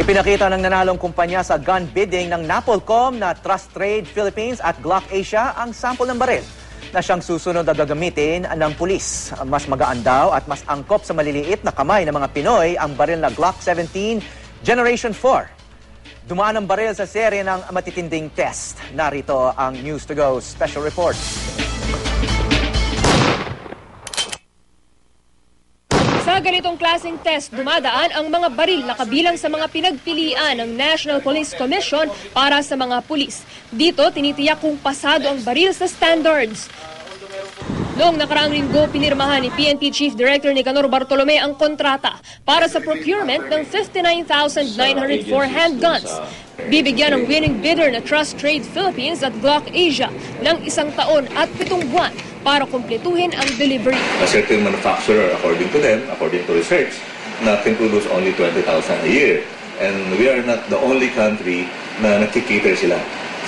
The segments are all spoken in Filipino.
Ipinakita ng nanalong kumpanya sa gun bidding ng Napolcom na Trust Trade Philippines at Glock Asia ang sample ng baril na siyang susunod na gagamitin ng pulis. Mas magaan daw at mas angkop sa maliliit na kamay ng mga Pinoy ang baril na Glock 17 Generation 4. Dumaan ang baril sa serye ng matitinding test. Narito ang News to Go special report. Sa ganitong klaseng test, dumadaan ang mga baril na kabilang sa mga pinagpilian ng National Police Commission para sa mga pulis. Dito, tinitiyak kung pasado ang baril sa standards. Noong nakaraang linggo, pinirmahan ni PNP Chief Director Nicanor Bartolome ang kontrata para sa procurement ng 59,904 handguns. Bibigyan ng winning bidder na Trust Trade Philippines at Glock Asia ng 1 taon at 7 buwan para kumpletuhin ang delivery. A certain manufacturer, according to them, according to research, na can produce only 20,000 a year. And we are not the only country na nakikita sila.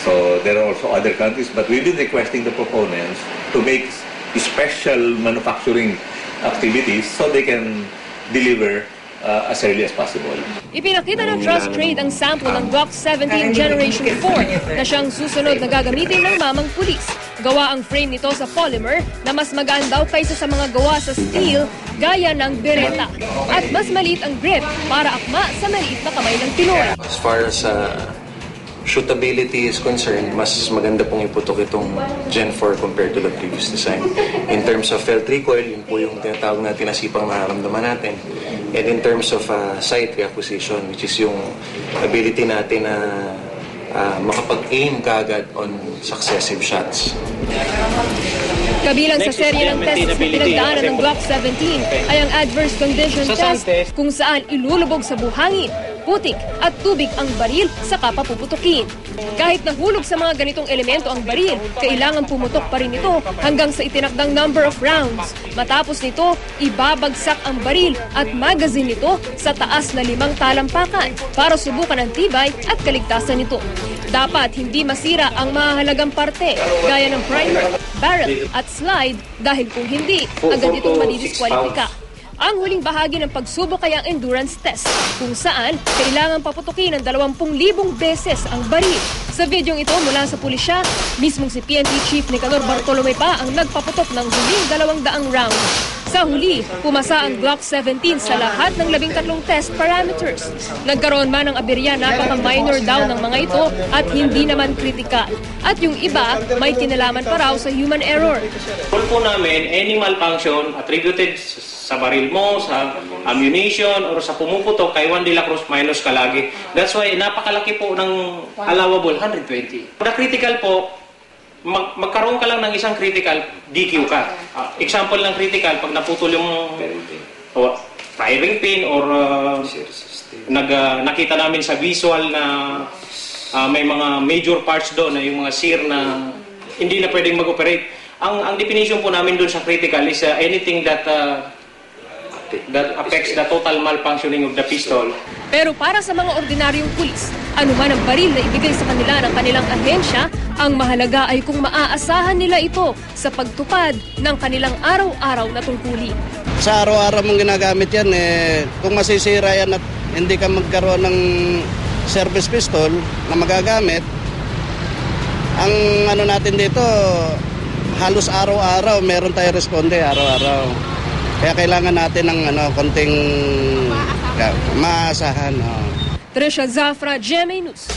So there are also other countries, but we've been requesting the proponents to make special manufacturing activities so they can deliver as early as possible. Ipinakita ng Trust Trade ang sample ng Glock 17 Generation 4 na siyang susunod na gagamitin ng mamang pulis. Gawa ang frame nito sa polymer na mas magaan daw kaysa sa mga gawa sa steel gaya ng Beretta. At mas maliit ang grip para akma sa maliit na kamay ng Pinoy. As far as shootability is concerned, mas maganda pong iputok itong Gen 4 compared to the previous design. In terms of felt recoil, yun po yung tinatawag natin na sipang nararamdaman natin. And in terms of sight reacquisition, which is yung ability natin na makapag-aim kaagad on successive shots. Kabilang sa serye ng tests na pinagdaanan ng Glock 17 ay ang adverse condition test kung saan ilulubog sa buhangin, putik at tubig ang baril saka papuputukin. Kahit nahulog sa mga ganitong elemento ang baril, kailangan pumutok pa rin ito hanggang sa itinakdang number of rounds. Matapos nito, ibabagsak ang baril at magazine nito sa taas na 5 talampakan para subukan ang tibay at kaligtasan nito. Dapat hindi masira ang mahalagang parte gaya ng primer, barrel at slide dahil kung hindi, agad itong madidiskwalipika. Ang huling bahagi ng pagsubok ay ang endurance test, kung saan kailangan paputukin ng 20,000 beses ang baril. Sa videong ito mula sa pulisya, mismong si PNP Chief Nicanor Bartolome pa ang nagpaputok ng huling 200 round. Sa huli, pumasa ang Glock 17 sa lahat ng 13 test parameters. Nagkaroon man ng aberya, napaka-minor daw ng mga ito at hindi naman critical. At yung iba, may kinalaman pa raw sa human error. Goal po namin, any malfunction attributed sa baril mo, sa ammunition, or sa pumuputok kay Juan de la Cruz, minus ka lagi. That's why napakalaki po ng allowable, 120. The critical po, magkaroon ka lang ng isang critical, DQ ka. Example ng critical, pag naputol yung firing pin or nakita namin sa visual na may mga major parts doon na yung mga sear na hindi na pwedeng mag-operate. Ang definition po namin doon sa critical is anything that affects the total malfunctioning of the pistol. Pero para sa mga ordinaryong pulis, anuman ang baril na ibigay sa kanila ng kanilang ahensya, ang mahalaga ay kung maaasahan nila ito sa pagtupad ng kanilang araw-araw na tungkulin. Sa araw-araw mong ginagamit yan, kung masisira yan at hindi ka magkaroon ng service pistol na magagamit, ang ano natin dito, halos araw-araw meron tayo responde araw-araw. Kaya kailangan natin ng konting maasahan. Trisha Zafra, GMA News.